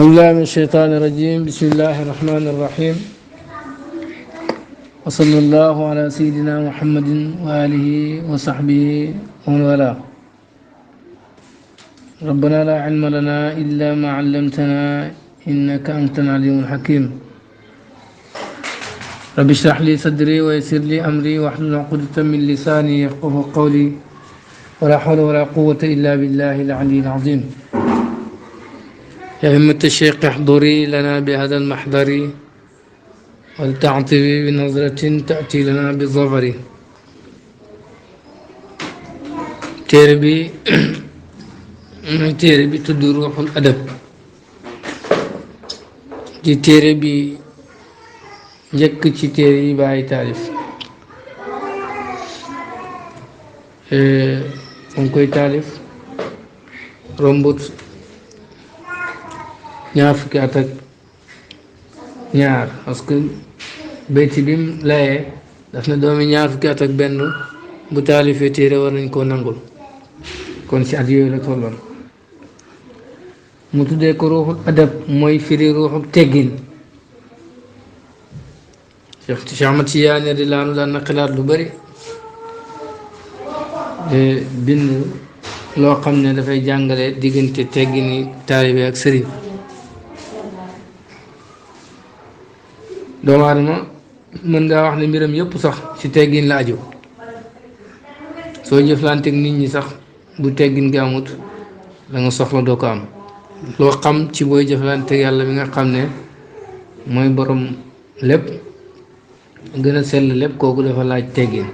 أعوذ بالله من الشيطان الرجيم بسم الله الرحمن الرحيم وصلى الله على سيدنا محمد وآله وصحبه ومن والاه ربنا لا علم لنا إلا ما علمتنا إنك أنت العليم الحكيم رب اشرح لي صدري ويسر لي أمري واحلل عقدة من لساني يفقهوا قولي ولا حول ولا قوة إلا بالله العلي العظيم يا همة الشيخ احضري لنا بهذا المحضر ولتعطفي بنظرة تأتي لنا بالظفر تيربي تيربي tudd ruuxul adab di téere bi njëkk ci téere yi bàyyi taalif mu koy taalif rombut ñaar fukki at ak ñaar parce que béyti bi mu layee daf na doomi ñaar fukki at ak benn bu taalifee téere war nañ koo nangul kon ci at yooyu la tolloon mu tuddee ko ruuxul adab mooy firi ruuxul teggin Cheikh Ahmad Tijaani di laanu daan na xalaat lu bari bind loo xam ne dafay jàngale diggante teggini taalibe ak sëriñ doomu aadama mën ngaa wax ne mbiram yëpp sax ci teggin la aju soo jëflanteeg nit ñi sax bu teggin gi amut la nga soxla doo ko am loo xam ci booy jëflanteeg yàlla mi nga xam ne mooy borom lépp gën a sell lépp kooku dafa laaj teggin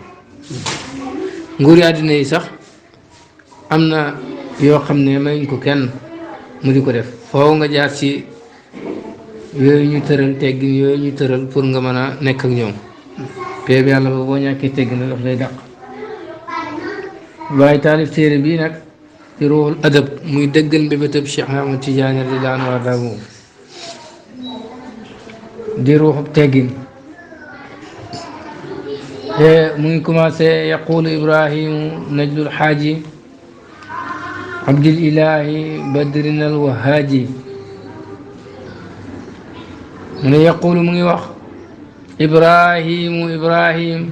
nguuri àddina yi sax am na yoo xam ne mayuñ ko kenn mu di ko def foo nga jaar ci yooyu ñu tëral teggin yooyu ñu tëral pour nga mën a nekk ak ñoom péeb yàlla ba boo ñàkkee teggin na daf lay dàq waaye taalif téere bii nag ci ruuxul adab muy dëggal mbébétab Cheikh Ahmad Tijaani radiyallaahu anhu warda moom di ruuxub teggin mu ngi commencé yaqulu ibrahimu najdul xaaji abdillahi badrin al wahaaji mu ne yaqulu mu ngi wax ibrahim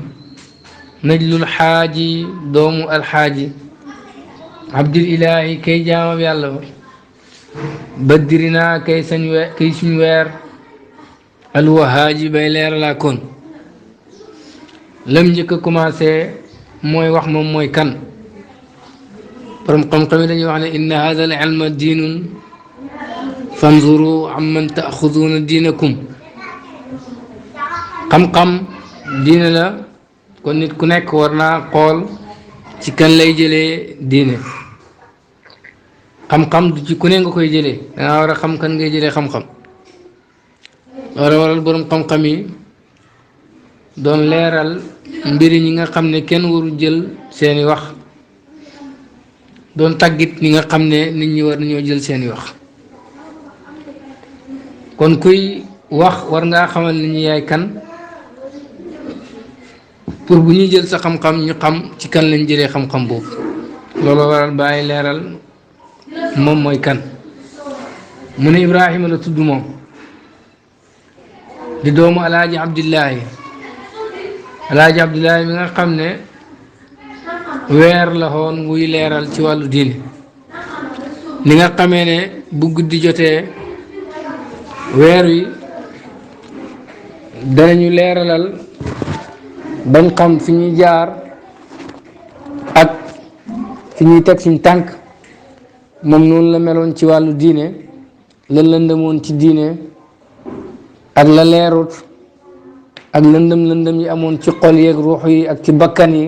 najlul xaaji doomu alxaaji abdillahi kay jaamab yàlla ba badrina kay suñ weer alwahaaji bay leeralaa kon lam njëkk a commencé mooy wax moom mooy kan borom xam-xam yi dañuy wax ne inna hada al ilma diinun fanzuru amman taaxuduuna diinakum xam-xam diine la kon nit ku nekk war naa xool ci kan lay jëlee diine xam-xam du ci ku ne nga koy jëlee dangaa war a xam kan ngay jëlee xam-xam loolu waral borom xam-xam yi doon leeral mbiri ñi nga xam ne kenn warul jël seeni wax doon tàggit ñi nga xam ne nit ñi war nañoo jël seeni wax kon kuy wax war ngaa xamal nit ñi yaay kan pour bu ñuy jël sa xam-xam ñu xam ci kan lañ jëlee xam-xam boobu loolu waral bàyyi leeral moom mooy kan mu ne Ibrahima la tudd moom di doomu alaaji Abdillahi mi nga xam ne weer la xoon wuy leeral ci wàllu diine ni nga xamee ne bu guddi jotee weer wi danañu leeralal bañ xam fi ñuy jaar ak fi ñuy teg suñ tànk moom noonu la meloon ci wàllu diine la lëndëmoon ci diine ak la leerut ak lëndëm yi amoon ci xol yeeg ruux yi ak ci bakkan yi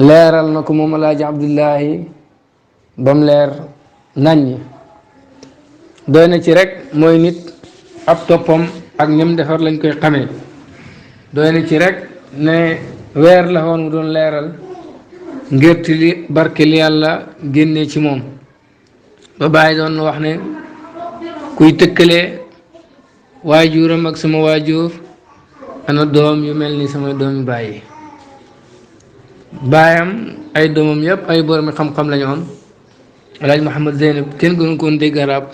leeral na ko moom alaaji Abdullahi ba mu leer naññi doy na ci rek mooy nit ab toppam ak ñam defar lañ koy xamee doy na ci rek ne weer la woon mu doon leeral ngirti li barke li yàlla génnee ci moom ba bàyyi doon wax ne kuy tëkkale waajuram ak sama waajur ana doom yu mel ni sama doomi bàyyi baayam ay doomam yëpp ay boromi xam-xam lañu woon Alaaji Muhammad Zeynab kenn gënu koon dégg arab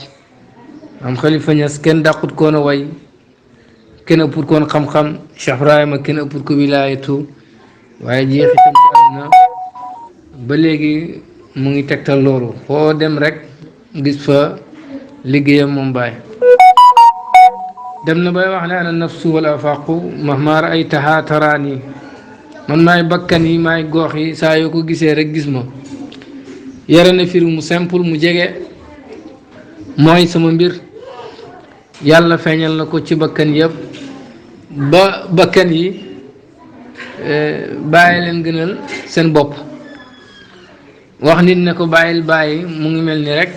am Khalifa Niass kenn dàqut koon a way kenn ëpput koon xam-xam Cheikh Ibrahima kenn ëpput ko wilaayatu waaye jeexitam ci àdduna ba léegi mu ngi tegtal loolu foo dem rek gis fa liggéeyam moom Baay dem na bay wax ne ana nafsu wal afaqu mahma raaytaha taraani man maay bakkan yi maay goox yi saa yoo ko gisee rek gis ma yare na firi mu simple mu jege mooy sama mbir yàlla feeñal na ko ci bakkan yëpp ba bakkan yi bàyyi leen gënal seen bopp wax nit ne ko bàyyil bàyyi mu ngi mel ni rek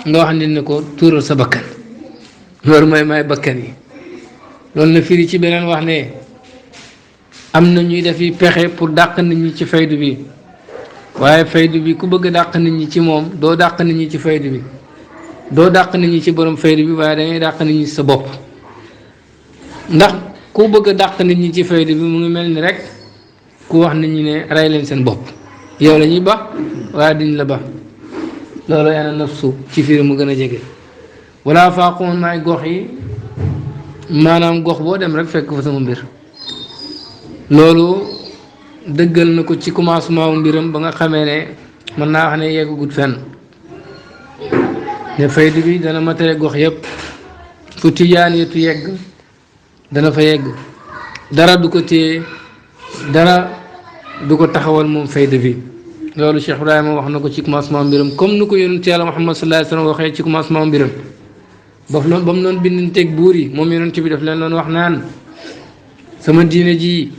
nga wax nit ne ko tuural sa bakkan loolu mooy may bakkan yi loolu na firi ci beneen wax ne am na ñuy def yi pexe pour dàq nit ñi ci faydu bi waaye faydu bi ku bëgg a dàq nit ñi ci moom doo dàq nit ñi ci faydu bi doo dàq nit ñi ci borom faydu bi waaye dangay dàq nit ñi ci sa bopp ndax ku bëgg a dàq nit ñi ci faydu bi mu ngi mel ni rek ku wax nit ñi ne rey leen seen bopp yow la ñuy ba waaye duñ la ba loolu yana nafsu ci firi mu gën a jege wala faaqumoon maay gox yi maanaam gox boo dem rek fekk fa sama mbir loolu dëggal na ko ci commencement wu mbiram ba nga xamee ne mën naa wax ne yeggagut fenn ne faydu bi dana matale gox yëpp fu tijaan yetu yegg dana fa yegg dara du ko téye dara du ko taxawal moom faydu bi loolu Cheikh Ibrahima wax na ko ci commencement mbiram comme nu ko yonent Yàlla Muhammad sallallahu alayhi wa sallam waxee ci commencement mbiram ba mu doon bindanteeg buur yi moom yonent bi daf leen doon wax naan sama diine ji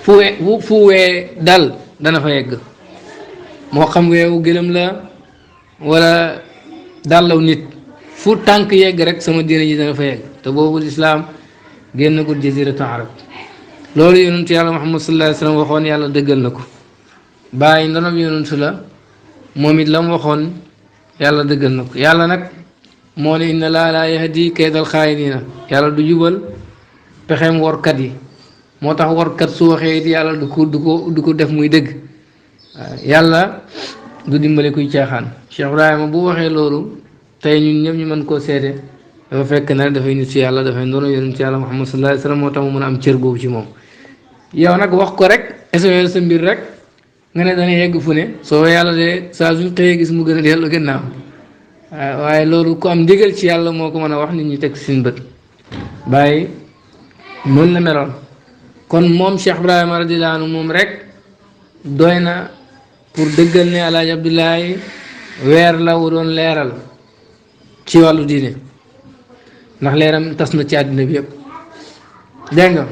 fu wee dal dana fa yegg moo xam weewu gëlëm la wala dàllaw nit fu tànk yegg rek sama diine ji dana fa yegg te boobu lislaam génn ko jaziratu arab loolu yonentu yàlla Muhammad sallallahu alayhi wa sallam waxoon yàlla dëggal na ko bàyyi ndonom yonentu la moom it la mu waxoon yàlla dëggal na ko yàlla nag moo ne inna laa yahdi kaydal xaayiniina yàlla du jubal pexeem workat yi moo tax workat su waxee it yàlla du ko def muy dëgg yàlla du dimbale kuy caaxaan Cheikh Ibrahima bu waxee loolu tey ñun ñëpp ñu mën koo seede dafa fekk na dafay nit si yàlla dafay ndono yonent ci yàlla Muhammad sallallahu alayhi wa sallam moo tax mu mën a am cër boobu ci moom yow nag wax ko rek essayé sa mbir rek nga ne dana yegg fu ne soo yàlla de saa suñ xëyee gis mu gën a dellu gannaaw waaye loolu ku am ndigal ci yàlla moo ko mën a wax nit ñi teg seen bët bàyyi noonu la meloon kon moom Cheikh Ibrahima radiyallahu anhu moom rek doy na pour dëggal ne Alaaji Abdoulaye weer la wu doon leeral ci wàllu diine ndax leeram tas na ci àddina bi yëpp dégg nga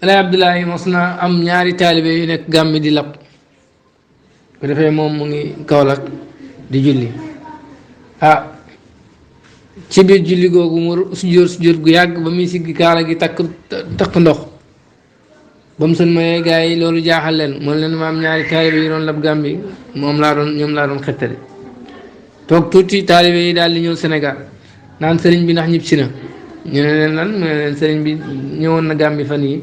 Alaaji Abdoulaye mos na am ñaari taalibe yu nekk Gàmbi di lab bu defee moom mu ngi Kaolack di julli ci biir julli googu mu sujjóot gu yàgg ba muy siggi kaala gi takk ndox ba mu sën mayee gars yi loolu jaaxal leen moom leen ma am ñaari taalibe yi doon lab Gàmbi ñoom laa doon xettali toog tuuti taalibe yi daal di ñëw Sénégal naan sëriñ bi ndax ñib si na ñu ne leen lan mu ne leen sëriñ bi ñëwoon na Gàmbi fan yi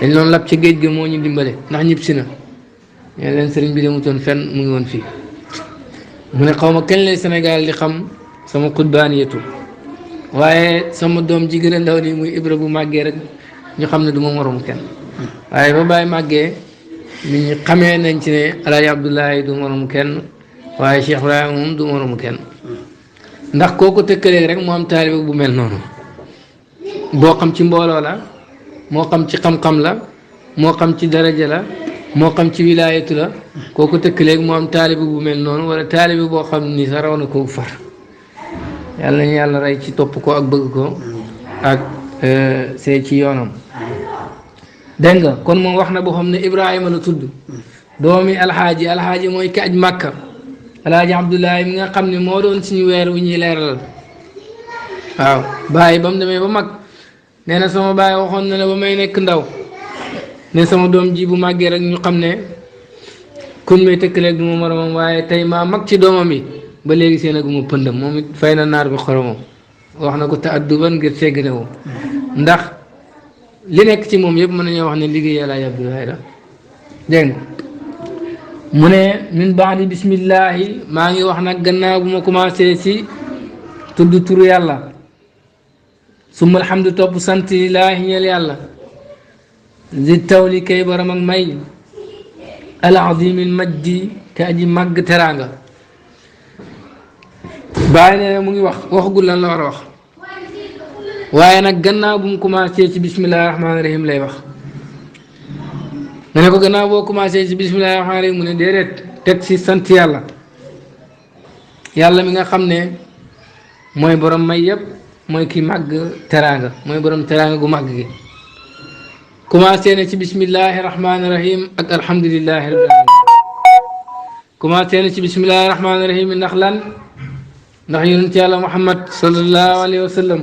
dañ doon lab ci géej gi moo ñu dimbale ndax ñib si na ñu ne leen sëriñ bi demutoon fenn mu ngi woon fii mu ne xaw ma kañ lay Sénégal di xam sama xutbaaniyatu waaye sama doom ji gën a ndaw nii muy Ibra bu màggee rek ñu xam ne du ma moromu kenn waaye ba bàyyi màggee nit ñi xamee nañ ci ne Alaaji Abdoulaye du moromu kenn waaye Cheikh Ibrahima moom du moromu kenn ndax kooku tëkkalee rek moo am taalibe bu mel noonu boo xam ci mbooloo la moo xam ci xam-xam la moo xam ci daraja la moo xam ci wilaayatu la kooku tëkkalee moo am taalibe bu mel noonu wala taalibe boo xam ni sa raw na ko far yàlla nañu yàlla rey ci topp ko ak bëgg ko ak see ci yoonam dégg nga kon moom wax na boo xam ne Ibrahima la tudd doomi alxaaji mooy ki aj Màkka Alaaji Abdoulaye mi nga xam ne moo doon suñu weer wu ñuy leeralal waaw bàyyi ba mu demee ba mag nee na sama bàyyi waxoon na ne ba may nekk ndaw ne sama doom ji bu màggee rek ñu xam ne kuñ may tëkkaleeg du ma moromam waaye tey maa mag ci doomam yi ba léegi seen aguma pëndam moom it fay na naar bi xoromam wax na ko te adduban ngir teggale woo ndax li nekk ci moom yëpp mën nañoo wax ne liggéey Alaaji Abdoulaye la dégg nga mu ne min baadi bismillahi maa ngi wax nag gannaaw bu ma commencé ci tudd turu yàlla summa alhamdu topp sant lillaahi ñeel yàlla di tawli kay borom ak may al azimil majdi te aji màgg teraanga bàyyi ne mu ngi waxagul lan la war a wax waaye nag gannaaw bu mu commencé ci bismillahi rahmaani rahim lay wax nga ne ko gannaaw boo commencé ci bismillahi rahmaani rahim mu ne déedéet teg ci sant yàlla yàlla mi nga xam ne mooy borom may yëpp mooy ki màgg teraanga mooy borom teraanga gu màgg gi commencé na ci bismillahi rahmaani rahim ak alhamdulillahi rabbil alamin commencé na ci bismillahi rahmaani rahim ndax lan ndax yonent yàlla muhammad sallallahu alayhi wa sallam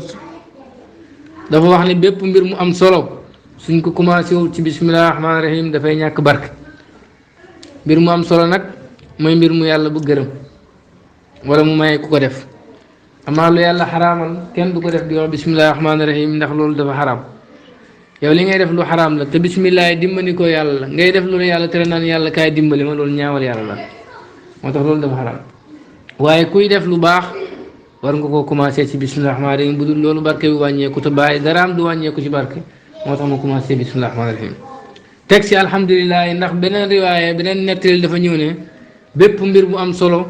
dafa wax ne bépp mbir mu am solo suñ ko commencé wul ci bismillahi rahmaani rahim dafay ñàkk barke mbir mu am solo nag mooy mbir mu yàlla bu gërëm wala mu maye ku ko def amaa lu yàlla xaraamal kenn du ko def di wax bismillahi rahmaani rahim ndax loolu dafa xaraam yow li ngay def lu xaraam la te bisimilah dimbali ko yàlla la ngay def lu la yàlla tere naan yàlla kaay dimbali ma loolu ñaawal yàlla la moo tax loolu dafa xaraam waaye kuy def lu baax war nga koo commencé ci bisimilah rahmaani rahim bu dul loolu barke bi wàññeeku te bàyyi daraam du wàññeeku ci barke moo tax ma commencé bisimilah rahmaani rahim teg si alhamdulilah ndax beneen riwaaye beneen nettali dafa ñëw ne bépp mbir bu am solo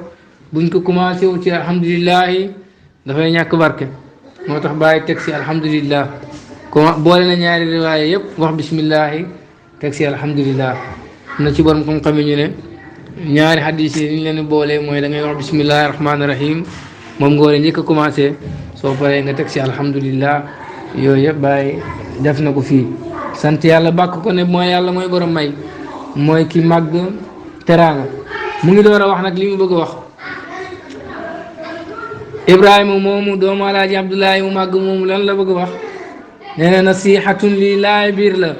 buñ ko commencé wu ci alhamdulilah dafay ñàkk barke moo tax bàyyi teg si alhamdulilah. comme boole na ñaari riwaaye yëpp wax bismillahi teg si alhamdulilah na ci borom xam-xam ñu ne ñaari hadis yi ñu leen boolee mooy da ngay wax bismillahi rahmaani rahim moom nga war a njëkk a commencé soo paree nga teg si alhamdulilah yooyu yëpp bàyyi def na ko fii sant yàlla bàkk ko ne mooy yàlla mooy borom may mooy ki màgg teraanga mu ngi door a wax nag li mu bëgg a wax Ibrahima moomu doomu alaaji Abdullahi mu màgg moomu lan la bëgg a wax nee na nasihatun lii laay biir la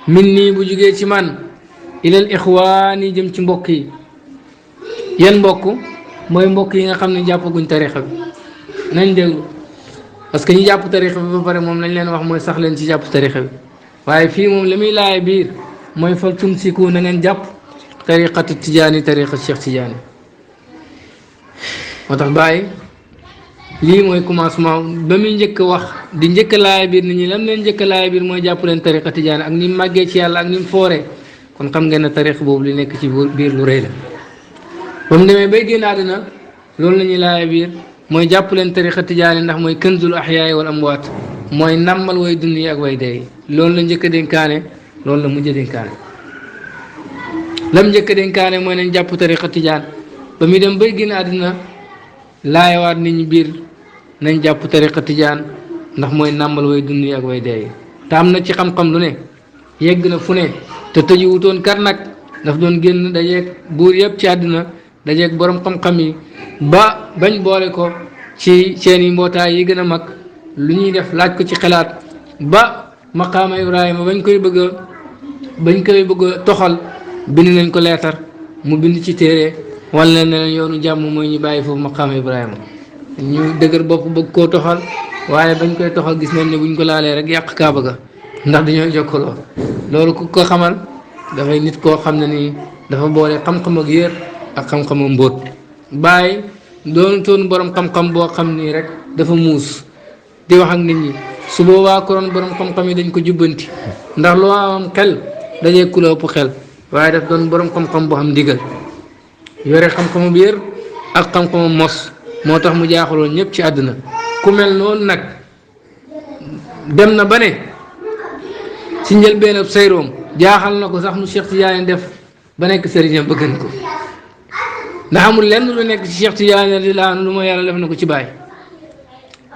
min nii bu jugee ci man ilal ixwaani jëm ci mbokk yi yan mbokk mooy mbokk yi nga xam ne jàppaguñ tarixa bi nañ déglu parce que ñi jàpp tarixa bi ba pare moom lañ leen wax mooy sax leen ci jàpp tarixa bi waaye fii moom li muy laay biir mooy fal tumsiku na ngeen jàpp tariqatu tijaani tariqa Cheikh Tidiane moo tax bàyyi lii mooy commencement ba muy njëkk a wax di njëkk a laaya biir nit ñi lam leen njëkk a laaya biir mooy jàpp leen tariqa tijaani ak ni mu màggee ci yàlla ak ni mu fooree kon xam ngeen ne tariqa boobu li nekk ci biir lu rëy la ba mu demee bay génn àddina loolu la ñuy laaya biir mooy jàpp leen tariqa tijaani ndax mooy kanzul ahyaay wal amwaat mooy nammal way dund yi ak way dee loolu la njëkk a dénkaane loolu la mujj a dénkaane lam njëkk a dénkaane mooy nañ jàpp tariqa tijaan ba muy dem bay génn àddina laayawaat nit ñi biir nañ jàpp tariqa tijaan ndax mooy nàmbal way dund yi ak way dee te am na ci xam-xam lu ne yegg na fu ne te tëju wutoon kat nag daf doon génn dajeeg buur yëpp ci àddina dajeeg borom xam-xam yi ba bañ boole ko ci seen i mbootaay yi gën a mag lu ñuy def laaj ko ci xalaat ba maqaama Ibrahima bañ koy bëgg a toxal bind nañ ko leetar mu bind ci téere wala ne leen yoonu jàmm mooy ñu bàyyi foofu maqaama Ibrahima ñu dëgër bopp bëgg koo toxal waaye bañ koy toxal gis nañ ne buñ ko laalee rek yàq kaaba ga ndax dañoo jokkaloo loolu ku ko xamal dafay nit koo xam ne nii dafa boole xam-xam ak yër ak xam-xama mbóot bàyyi doonu toon borom xam-xam boo xam nii rek dafa muus di wax ak nit ñi su boobaa koroon borom xam-xam yi dañ ko jubbanti ndax loo am xel dajee ku la ëpp xel waaye daf doon borom xam-xam boo xam ndigal yore xam-xamu yër ak xam-xamu mos moo tax mu jaaxaloon ñëpp ci àdduna ku mel noonu nag dem na ba ne ci njëlbeen ab sayroom jaaxal na ko sax mu Cheikh Tidiane def ba nekk sëriñam ba gën ko ndax amul lenn lu nekk ci Cheikh Tidiane radiyallaahu anhu lu ma yàlla def na ko ci baay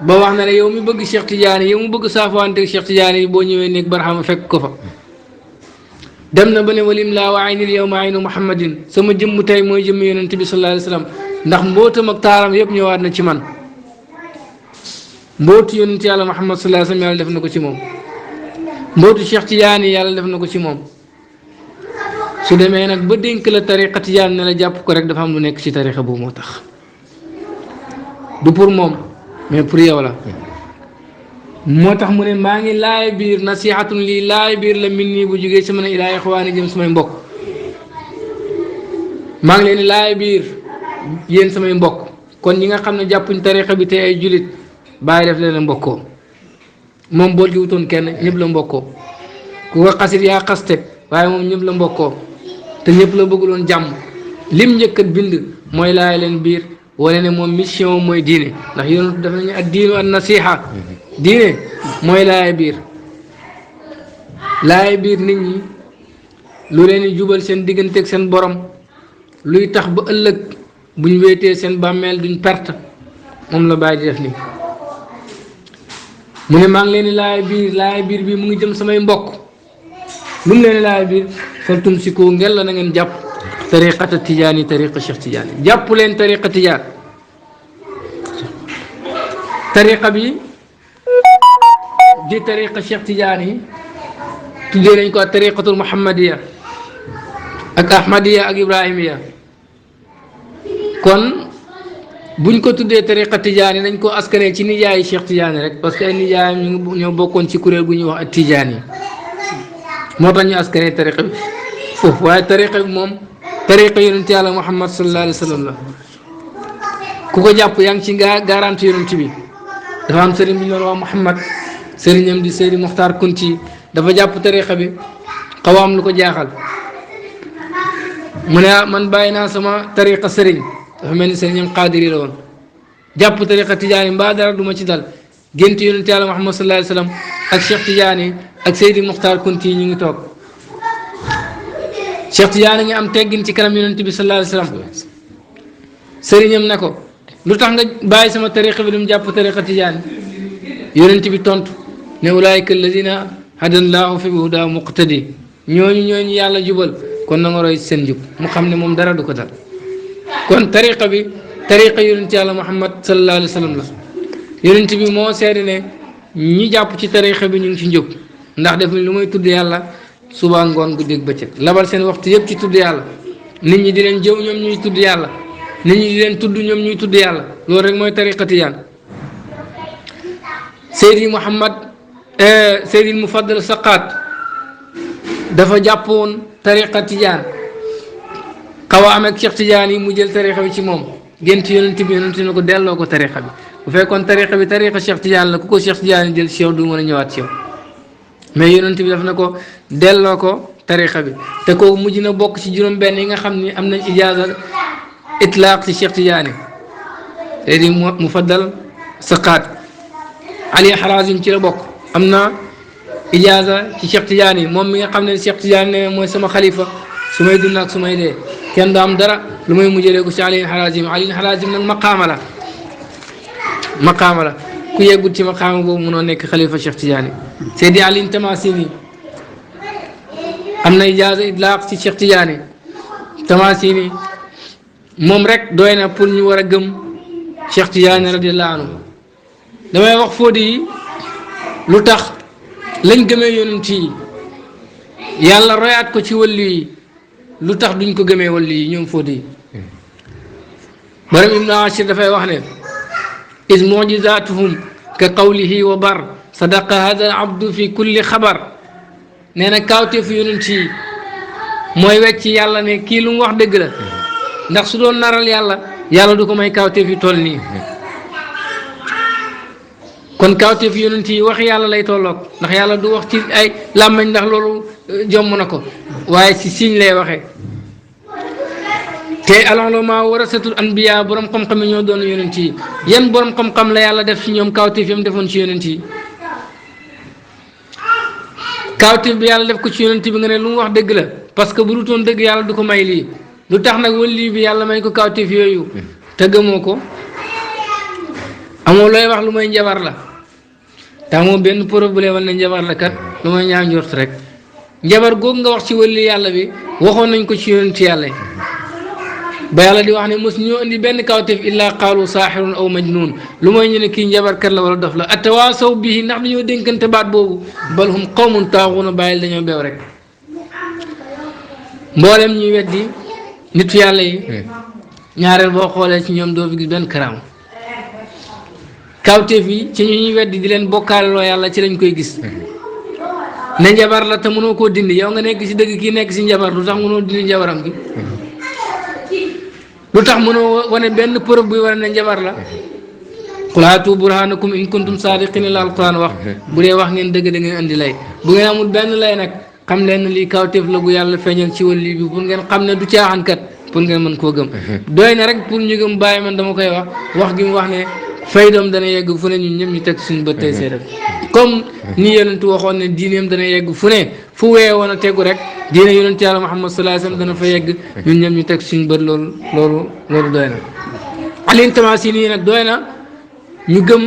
ba wax na ne yow mi bëgg Cheikh Tidiane yow mu bëgg saafuwante Cheikh Tidiane yi boo ñëwee nekk barxama fekk ko fa dem na ba ne walim laa wa aynil yawma aynu muhammadin sama jëmm tey mooy jëmm yonent bi sallallahu alayhi wa sallam ndax mbootam ak taaram yëpp ñëwaat na ci man mbootu yonent yàlla muhammad sallallahu alayhi wa sallam yàlla def na ko ci moom mbootu Cheikh Tidiane yàlla def na ko ci moom su demee nag ba dénk la tariqa Tidiane ne la jàpp ko rek dafa am lu nekk ci tariqa boobu moo tax du pour moom mais pour yow la moo tax mu ne maa ngi laay biir nasihatun lii laay biir la min nii bu jógee sama ne ilaa ixwaani jëm samay mbokk maa ngi leen di laay biir yéen samay mbokk kon ñi nga xam ne jàppuñ tariqa bi te ay julit bàyyi def leen mbokkoo moom bool gi wutoon kenn ñëpp la mbokkoo ku ko xasit yaa xaste waaye moom ñëpp la mbokkoo te ñëpp la bëgguloon jàmm lim njëkk a bind mooy laay leen biir wane ne moom mission mooy diine ndax yonent daf nañu ak diinu an nasiha diine mooy laay biir nit ñi lu leen di jubal seen digganteeg seen borom luy tax ba ëllëg buñ wéetee seen bàmmeel duñ perte moom la bàyyi di def nii mu ne maa ngi leen di laay biir bi mu ngi jëm samay mbokk lu mu leen di laay biir faltum si ko ngel la na ngeen jàpp tariqata tijaani tariqa Cheikh Tidiane jàpp leen tariqa tijaan tariqa bi di tariqa Cheikh Tidiane yi tuddee nañ ko ak tariqatul muhammadiya ak ahmadiya ak ibrahimiya kon buñ ko tuddee tariqa Tidiane nañ ko askanee ci nijaayi Cheikh Tidiane rek parce que ay nijaayam ñu ñoo bokkoon ci kuréel gu ñuy wax ak Tidiane yi moo tax ñu askanee tariqa bi foofu waaye tariqa bi moom tariqa yonent yàlla Muhammad sallallahu alayhi wa sallam la ku ko jàpp yaa ngi ci garanti yonent bi dafa am sëriñ bi ñu doon wax Muhammad sëriñam di Seydi Muxtaar Kunti dafa jàpp tariqa bi xaw am lu ko jaaxal mu ne man bàyyi naa sama tariqa sëriñ dafa mel ni sëriñam Qaadiri la woon jàpp tariqa Tijaani mbaa dara du ma ci dal gént yonent yàlla Muhammad sallallahu alayhi wa sallam ak Cheikh Tijaani ak Seydi Muxtaar Kunti ñu ngi toog Cheikh Tidiane ngi am teggin ci kanam yonent bi sallallahu alayhi wa sallam sëriñam ne ko lu tax nga bàyyi sama tariqa bi dum jàpp tariqa Tidiane yonent bi tontu ne ulaayika alladina hadallahu fi huda muqtadi ñooñu yàlla jubal kon na nga roy seen jub mu xam ne moom dara du ko dal kon tariqa bi tariqa yonent yàlla Muhammad sallallahu alayhi wa sallam la yonent bi moo seede ne ñi jàpp ci tariqa bi ñu ngi ci njub ndax def lu may tudd yàlla suba ngoon guddeeg bëccëg labal seen waxtu yëpp ci tudd yàlla nit ñi di leen jëw ñoom ñuy tudd yàlla nit ñi di leen tudd ñoom ñuy tudd yàlla loolu rek mooy tariqa Tijaan Seydi Muhammad Seydi Mufaddal Saqaat dafa jàppoon tariqa Tijaan xaw a am ak Cheikh Tijaan yi mu jël tariqa bi ci moom gént yonent bi ne ko delloo ko tariqa bi bu fekkoon tariqa bi tariqa Cheikh Tijaan la ku ko Cheikh Tijaan jël ci yow du mën a ñëwaat ci yow mais yonent bi daf na ko delloo ko tariqa bi te kooku mujj na bokk ci juróom-benn yi nga xam ni am nañ ijaaza itlaaq ci Cheikh Tidiane Seydi Mufaddal Saqaat Ali Harazim ci la bokk am na ijaaza ci Cheikh Tidiane moom mi nga xam ne Cheikh Tidiane ne mooy sama xalifa su may dund ak su may dee kenn du am dara lu may mujjee ko ci Ali Harazim Ali Harazim nag maqaama la ku yeggut ci maqaama boobu mënoo nekk xalifa Cheikh Tidiane Seydi Ali Tamasini am na ijaaza idlaaq ci Cheikh Tidiane Tamasini moom rek doy na pour ñu war a gëm Cheikh Tidiane radiyallahu anhu damay wax Fodé yi lu tax lañ gëmee yonent yi yàlla royaat ko ci wàllu yi lu tax duñ ko gëmee wàllu yi ñoom Fodé yi borom Ibnu Ashir dafay wax ne is mujizatuhum ka qawlihi wa bar sadaqa hada al abdu fi kulli xabar nee na kaawteefu yonent yi mooy wecc yàlla ne kii lu mu wax dëgg la ndax su doon naral yàlla du ko may kaawteef yu toll nii kon kaawteef yonent yi wax yàlla lay tolloog ndax yàlla du wax ci ay làmmañ ndax loolu jomm na ko waaye si siñ lay waxee te al-ulamaa warasatul anbiyaa borom xam-xam yi ñoo doon yonent yi yan borom xam-xam la yàlla def ci ñoom kaawteef yam defoon ci yonent yi kaawteef bi yàlla def ko ci yonent bi nga ne lu mu wax dëgg la parce que bu du toon dëgg yàlla du ko may lii lu tax nag wali bi yàlla may ko kaawteef yooyu te gëmoo ko amoo looy wax lu may njabar la te amoo benn problème wala njabar la kat lu may ñaaw njort rek njabar googu nga wax ci wali yàlla bi waxoon nañ ko ci yonent yàlla ba yàlla di wax ne mos ñoo indi benn kaawteef illaa qaalu saaxirun aw majnun lu mooy ñu ne kii njabarkat la wala dof la atawaasaw bihi ndax dañoo dénkante baat boobu bal hum qawmun taaxuuna bàyyil dañoo beew rek mboolem ñuy weddi nitu yàlla yi ñaareel boo xoolee ci ñoom doo fi gis benn karaam kaawteef yi ci ñu ñuy weddi di leen bokkaale loo yàlla ci lañ koy gis ne njabar la te mënoo koo dindi yow nga nekk si dëgg kii nekk si njabar lu tax mënoo dindi njabaram gi lu tax mënoo wane benn preuve buy wane ne njabar la qul haatu burhanakum in kuntum saadiqina la alquran wax bu dee wax ngeen dëgg da ngeen andi lay bu ngeen amul benn lay nag xam leen ne lii kawteef la bu yàlla feeñal ci wàllu bi pour ngeen xam ne du caaxaankat pour ngeen mën koo gëm doy na rek pour ñu gëm bàyyi man dama koy wax gi mu wax ne fay doom dana yegg fu ne ñun ñëpp ñu teg suñu bët tey seedal comme ni yonentu waxoon ne diineem dana yegg fu ne fu wee woon a tegu rek diine yonent yàlla Muhammad sallallahu alayhi wasallam dana fa yegg ñun ñëpp ñu teg suñu bët loolu doy na Alioune Tamassi nii nag doy na ñu gëm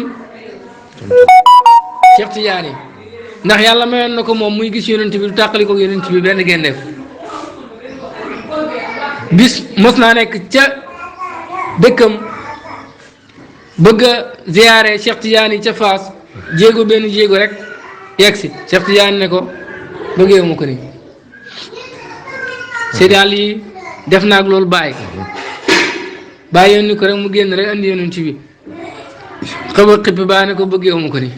Cheikh Tidiane ndax yàlla mayoon na ko moom muy gis yonent bi du tàqali ko yonent bi benn gendeef bis mos naa nekk ca dëkkam bëgg a ziyaare Cheikh Tidiane ca Faas benn jéego rek yegg si Cheikh Tidiane ne ko bëggee ma ko nii Seydi Ali def naag loolu bàyyi yónni ko rek mu génn rek andi yonent bi xëba xippi baa ne ko bëggee ma ko nii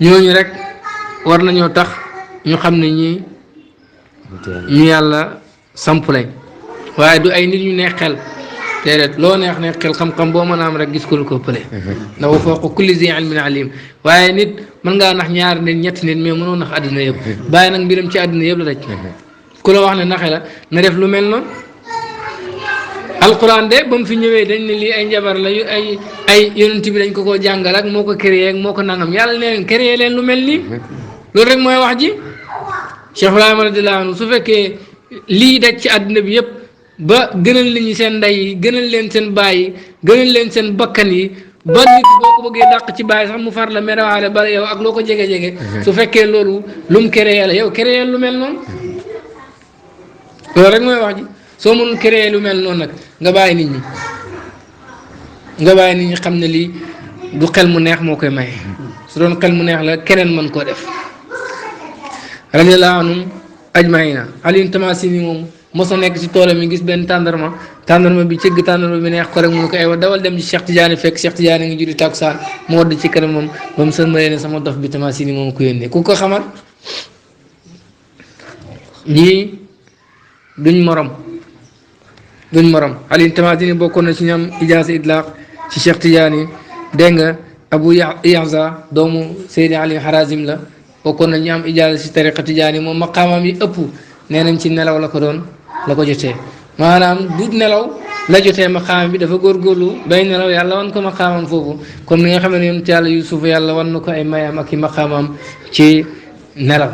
ñooñu rek war nañoo tax ñu xam ne ñii ñu yàlla samp lañ waaye du ay nit ñu neex xel déedéet loo neex xel xam-xam boo mën a am rek gis ko lu ko pële ndax wa fawqa kulli zi ilmin alim waaye nit mën ngaa nax ñaari nit ñetti nit mais mënoo nax àddina yëpp bàyyi nag mbiram ci àddina yëpp la daj ku la wax ne naxe la na def lu mel noonu alquran de ba mu fi ñëwee dañ ne lii ay njabar la yu ay yonent bi dañ ko koo jàngal ak moo ko créé ak moo ko nangam yàlla ne leen créé leen lu mel nii loolu rek mooy wax ji Cheikh Ibrahima radiyallahu anhu su fekkee lii daj ci àddina bi yëpp ba gënal nit ñi seen ndey yi gënal leen seen baay yi gënal leen seen bakkan yi ba nit boo ko bëggee dàq ci baay sax mu far la merewaale ba yow ak loo ko jege-jege su fekkee loolu lu mu créé la yow créé lu mel noonu loolu rek mooy wax ji soo mënul créé lu mel noonu nag nga bàyyi nit ñi xam ne lii du xel mu neex moo koy maye su doon xel mu neex la keneen mën koo def radiyallahu anhum ajmaina Alioune Tamassi ni moom mos na nekk ci toolam mi gis benn tàndarma bi cëgg tàndarma bi neex ko rek mu ne ko aywa dawal dem ci Cheikh Tidiane fekk Cheikh Tidiane ngi julli takkusaan mu wadd ci kanamam ba mu sëlmalee ne sama dof bi Tamassi ni moom ko yónnee ku ko xamal ñii duñ morom Alioune Tamassi ni bokkoon na ci ñoom ijaasa idlaaq ci Cheikh Tidiane dégg nga Abu Yaxza doomu Seydi Ali Harazim la bokkoon na ñu am ijaasa ci tariqa Tidiane moom maqaamam yi ëpp nee nañ ci nelaw la ko jotee maanaam du nelaw la jotee maqaamam bi dafa góorgóorlu bay nelaw yàlla wan ko maqaamam foofu comme ni nga xam ne yonent yàlla Yuusuf yàlla wan na ko ay mayam ak i maqaamam ci nelaw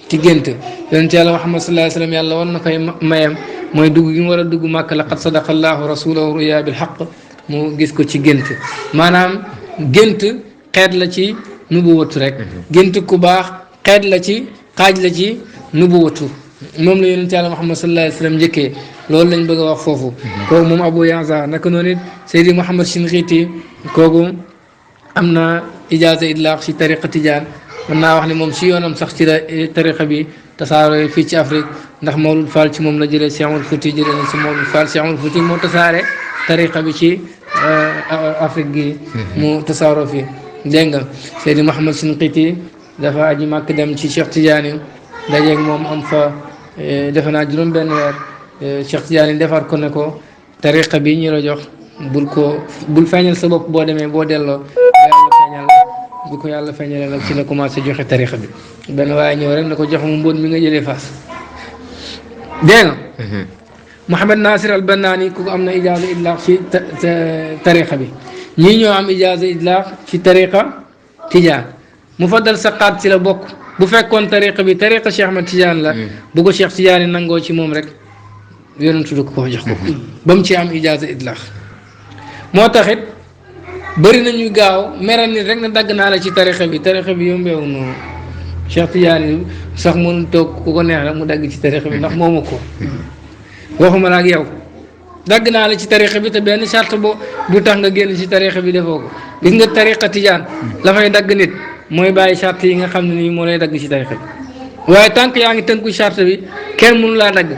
ci gént yonent yàlla Muhammad sallallahu alayhi wa sallam yàlla wan na ko ay mayam mooy dugg gi mu war a dugg Màkka laqad sadaqa allahu rasulahu ruya bil haqq mu gis ko ci gént maanaam gént xeet la ci nubuwatu rek gént ku baax xeet la ci xaaj la ci nubuwatu moom la yonent yàlla Muhammad sallallahu alayhi wa sallam njëkkee loolu lañ bëgg a wax foofu kooku moom Abu Yaxza naka noonu it Seydi Mouhamed Shinqiti kooku am na ijaaza idlaaq ci tariqa Tijaan mën naa wax ne moom si yoonam sax ci la tariqa bi tasaaroo fii ci Afrique ndax Mawlud Fall ci moom la jëlee Cheikh Oumar Fouti jëlee na si Mawlud Fall Cheikh Oumar Fouti moo tasaare tariqa bi ci Afrique gi mu tasaaroo fii dégg nga Seydi Mouhamed Shinqiti dafa aji màkk dem ci Cheikh Tidiane dajeeg moom am fa defe naa juróom benn weer Cheikh Tidiane defar ko ne ko tariqa bi ñu la jox bul feeñal sa bopp boo demee boo delloo bu ko yàlla feeñalee nag ci la commencé joxe tariqa bi benn waaye ñëw rek na ko jox mu mbóot mi nga jëlee Fass dégg nga Mouhamed Nasir al Bannaani ku am na ijaaza idlaaq ci tariqa bi ñii ñoo am ijaaza idlaaq ci tariqa Tijaan Mufaddal Saqaat ci la bokk bu fekkoon tariqa bi tariqa Cheikh Ahmad Tidiane la bu ko Cheikh Tidiane nangoo ci moom rek yonentu du ko jox ko ba mu ci am ijaaza idlaaq moo taxit bëri nañu gaaw meral nit rek na dagg naa la ci tariqa bi yombeewu noonu Cheikh Tidiane sax mënul toog ku ko neex rek mu dagg ci tariqa bi ndax moomu ko waxuma la ak yow dagg naa la ci tariqa bi te benn charte bu tax nga génn ci tariqa bi defoo ko gis nga tariqa Tidiane la fay dagg nit mooy bàyyi charte yi nga xam ne nii moo lay dagg ci tariqa bi waaye tant que yaa ngi tënku charte bi kenn mënu laa dagg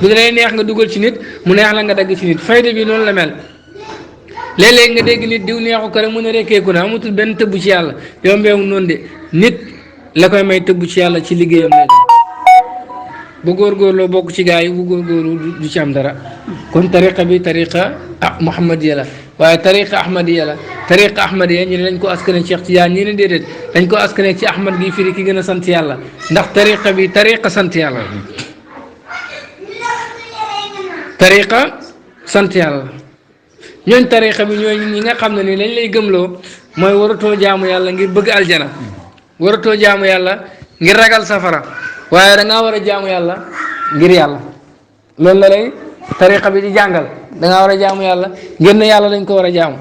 du lay neex nga dugal ci nit mu neex la nga dagg ci nit fayda bi noonu la mel léeg-léeg nga dégg nit diw neexu ko rek mu ne rekkeeku na amatul benn tëbb ci yàlla yombeewu noonu de nit la koy may tëbb ci yàlla ci liggéeyam lay bu góorgóorloo bokk ci gaa yi bu góorgóorlu du ci am dara kon tariqa bi tariqa muhammadiya la waaye tariqa ahmadiya la tariqa ahmadiya ñu ne dañ ko askane Cheikh Tidiane ñi ne déedéet dañ ko askane ci ahmad gi firi ki gën a sant yàlla ndax tariqa bi tariqa sant yàlla tariqa sant yàlla ñooñ tariqa bi ñooy ñi nga xam ne ni lañ lay gëmloo mooy waratoo jaamu yàlla ngir bëgg aljana waratoo jaamu yàlla ngir ragal safara waaye da ngaa war a jaamu yàlla ngir yàlla loolu la lay tariqa bi di jàngal da ngaa war a jaamu yàlla ngir ne yàlla lañ ko war a jaamu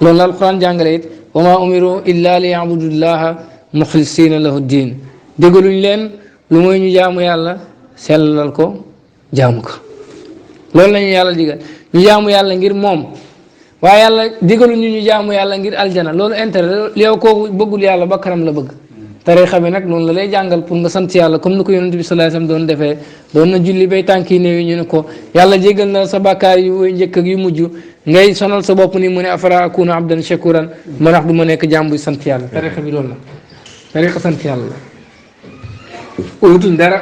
loolu la alquran jàngale it wa ma umiru illa li yabudullaha muxlisina lahu diin déggaluñ leen lu mooy ñu jaamu yàlla sellal ko jaamu ko loolu la ñu yàlla digal ñu jaamu yàlla ngir moom waaye yàlla digaluñ ñu jaamu yàlla ngir aljana loolu intérêt yow kooku bëggul yàlla ba kanam la bëgg tarixa bi nag loolu la lay jàngal pour nga sant yàlla comme ni ko yonent bi sallallahu alayhi wasallam doon defee doon na julli bay tànki néew yi ñu ne ko yàlla jégal na sa bàkkaar yu njëkk ak yu mujj ngay sonal sa bopp ni mu ne afara akuna abdan shakuran ma ndax du ma nekk jaam buy sant yàlla tarixa bi loolu la tarixa sant yàlla la wutuñ dara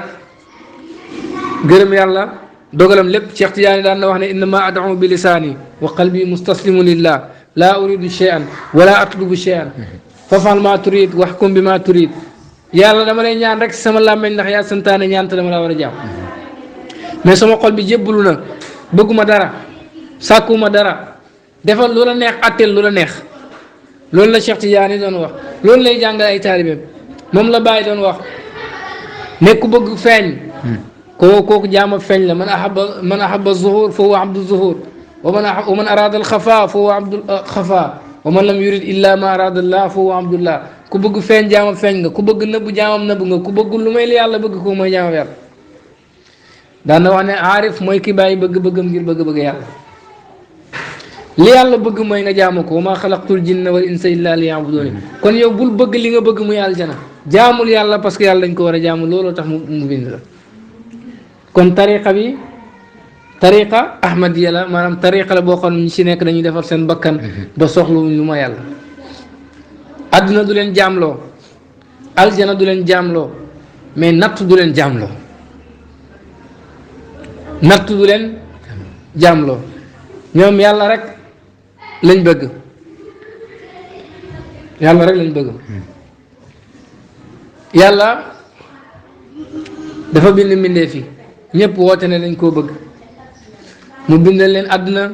gërëm yàlla dogalam lépp Cheikh Tidiane daan na wax ne innama ad'u bi lisaani wa qalbi mustaslimu lillah laa uridu shay'an wala atlubu shay'an fafal maa turid waxkum bi maa turid yàlla dama lay ñaan rek sama làmmeñ ndax yaa santaane ñaan te dama laa war a jaam mais sama xol bi jébbalu na bëgguma dara sàkkuma dara defal lu la neex atteel lu la neex loolu la Cheikh Tidiane doon wax loolu lay jàngal ay taalibeem moom la Baay doon wax ne ku bëgg feeñ kooku jaam ak feeñ la man ahaba zuhur fa huwa abdu zuhur wa man arada al xafa fa huwa abdu xafa wa man lam yurid illa ma arada allah fa huwa abdullah ku bëgg feeñ jaamam feeñ nga ku bëgg nëbb jaamam nëbb nga ku bëgg lu may li yàlla bëgg ko mooy jaamam yàlla daan na wax ne aarif mooy ki bàyyi bëgg-bëggam ngir bëgg-bëgg yàlla li yàlla bëgg mooy nga jaamu ko wa ma xalaqtul jinna wal insa illa li yabuduni kon yow bul bëgg li nga bëgg muy aljana jaamul yàlla parce que yàlla dañ ko war a jaamu looloo tax mu bind la kon tariqa bi tariqa ahmadiya la maanaam tariqa la boo xam ne ñi si nekk dañuy defar seen bakkan ba soxluwuñ lu ma yàlla àdduna du leen jaamloo aljana du leen jaamloo mais natt du leen jaamloo natt du leen jaamloo ñoom yàlla rek lañ bëgg yàlla rek lañ bëgg yàlla dafa bind mbindeef yi ñëpp woote ne dañ koo bëgg mu bindal leen àdduna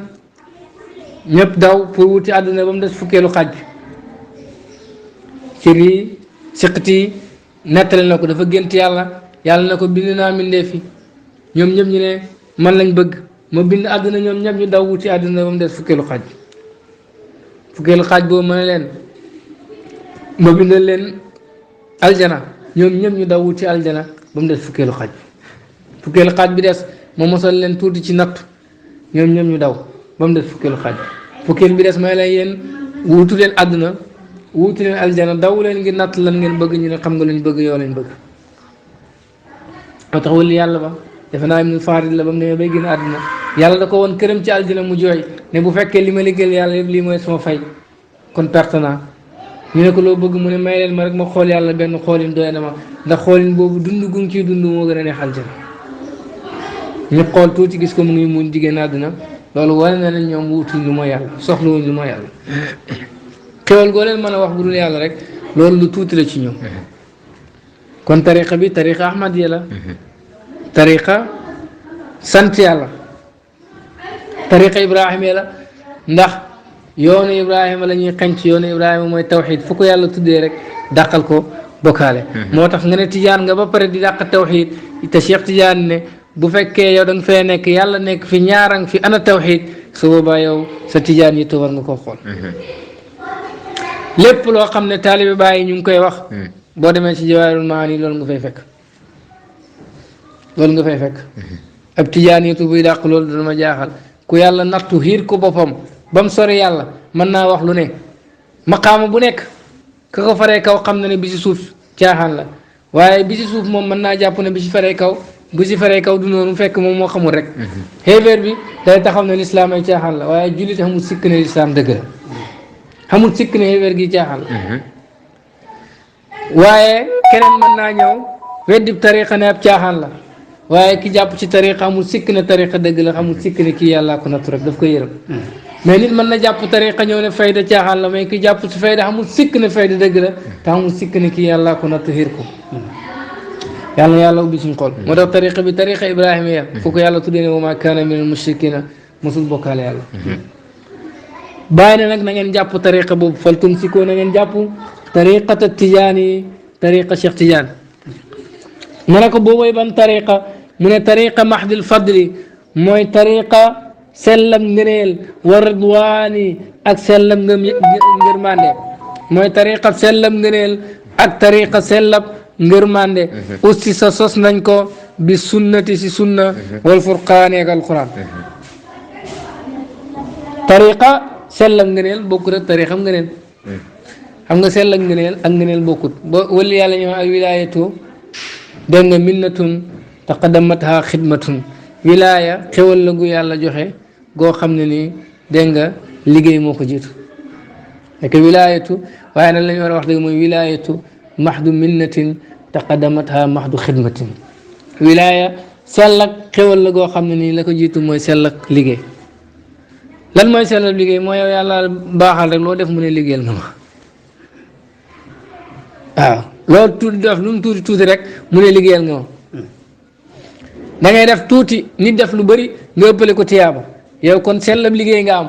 ñëpp daw pour wuti àdduna ba mu des fukkeelu xaaj bi cër yi siqat yi nettali na ko dafa gént yàlla na ko bind naa mbindeef yi ñoom ñëpp ñu ne man lañ bëgg ma bind àdduna ñoom ñëpp ñu daw wuti àdduna ba mu des fukkeelu xaaj bi fukkeelu xaaj boobu ma ne leen ma bindal leen aljana ñoom ñëpp ñu daw wuti aljana ba mu des fukkeelu xaaj bi fukkeelu xaaj bi des ma mosal leen tuuti ci natt ñoom ñoom ñu daw ba mu des fukkeelu xaaj fukkeel bi des may leen yéen wuutu leen àdduna wuutu leen aljana daw leen ngir natt lan ngeen bëgg ñu ne xam nga luñ bëgg yow lañ bëgg moo tax wali yàlla ba defe naa Ibnu Farid la ba mu demee bay gën àdduna yàlla da ko woon këram ci aljana mu jooy ne bu fekkee li ma liggéeyal yàlla yëpp lii mooy sama fay kon perte naa ñu ne ko loo bëgg mu ne may leen ma rek ma xool yàlla benn xoolin doy na ma ndax xoolin boobu dund gu ngi ciy dund moo gën a neex aljana ñu xool tuuti gis ko mu ngi mun jigéen àdduna loolu wane na ne ñoom wutuñ lu ma yàlla soxlawuñ lu ma yàlla xewal goo leen mën a wax bu dul yàlla rek loolu lu tuuti la ci ñoom kon tariqa bi tariqa ahmadiya la tariqa sant yàlla tariqa ibrahima la ndax yoonu ibrahima la ñuy xenc yoonu ibrahima mooy tawxid fu ko yàlla tuddee rek dàqal ko bokkaale moo tax nga ne tijaan nga ba pare di dàq tawxid te Cheikh Tidiane ne bu fekkee yow da nga fee nekk yàlla nekk fi ñaarang fi ana tawxid su boobaa yow sa tijaan yi war nga koo xool lépp loo xam ne taalibe bàyyi ñu ngi koy wax boo demee ci jawaahirul maani loolu nga fay fekk ab tijaan yi buy dàq loolu dana ma jaaxal ku yàlla nattu xiir ko boppam ba mu sori yàlla mën naa wax lu ne maqaama bu nekk ka ko faree kaw xam na ne bi si suuf caaxaan la waaye bi si suuf moom mën naa jàpp ne bi si faree kaw bu si faree kaw du noonu fekk moom moo xamul rek xéeféer bi day taxaw ne lislaam ay caaxaan la waaye jullit xamul sikk ne lislaam dëgg la xamul sikk ne xéeféer gi caaxaan la waaye keneen mën naa ñëw weddi tariqa ne ab caaxaan la waaye ki jàpp ci tariqa amul sikk ne tariqa dëgg la amul sikk ne kii yàllaa ko nattu rek daf koy yërëm mais nit mën na jàpp tariqa ñëw ne fayda caaxaan la mais ki jàpp ci fayda amul sikk ne fayda dëgg la te amul sikk ne kii yàllaa ko nattu xiir ko yàlla na yàlla ubbi suñu xol moo tax tariqa bi tariqa ibrahima ya fu ko yàlla tuddee ne wa maa kaana minal mushrikina mosul bokkaale yàlla bàyyi ne nag na ngeen jàpp tariqa boobu fal tumsikoo na ngeen jàpp tariqata tijaani tariqa Cheikh Tidiane ma ne ko boobooy ban tariqa mu ne tariqa mahdil fadli mooy tariqa sellam ngëneel wa ridwaani ak sellam ngërmande mooy tariqa sellam ngëneel ak tariqa sellam ngërmande aussi sa sos nañ ko bi sunnati si sunna wal furqaani ak alquran tariqa sellam ngëneel bokkut ak tariqa ngëneel xam nga sellam ngëneel ak ngëneel bokkut ba wali yàlla ñoo ak wilaayatu dégg nga minnatun taqaddamatha xidmatun wilaaya xewal la gu yàlla joxe goo xam ne nii dégg nga liggéey moo ko jiitu nekk wilaayatu waaye nag la ñu war a wax dëgg mooy wilaayatu maxdu minnatin taqaddamatha maxdu xidmatin wilaaya sell ak xewal la goo xam ne nii la ko jiitu mooy sell ak liggéey lan mooy sell ak liggéey mooy yow yàlla baaxal rek loo def mu ne liggéeyal nga ma waaw loolu tuuti def lu mu tuuti tuuti rek mu ne liggéeyal nga ma da ngay def tuuti nit def lu bëri nga ëppale ko tiyaaba yow kon sellam liggéey nga am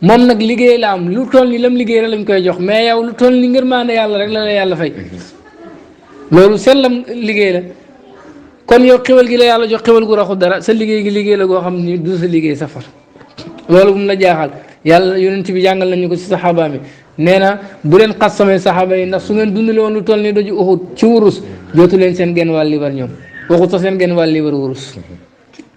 moom nag liggéey la am lu toll ni lam liggéey rek lañ koy jox mais yow lu toll ni ngërmaande yàlla rek la la yàlla fay loolu sellam liggéey la kon yow xewal gi la yàlla jox xewal gu raxul dara sa liggéey gi liggéey la goo xam ni du sa liggéey safar loolu bu mu la jaaxal yàlla yonent bi jàngal nañu ko si saxaaba mi nee na bu leen xas samay saxaaba yi ndax su ngeen dundale woon lu toll ni doju Uhud ci wurus jootu leen seen genn wàll libar ñoom waxut sax seen genn wàll libar wurus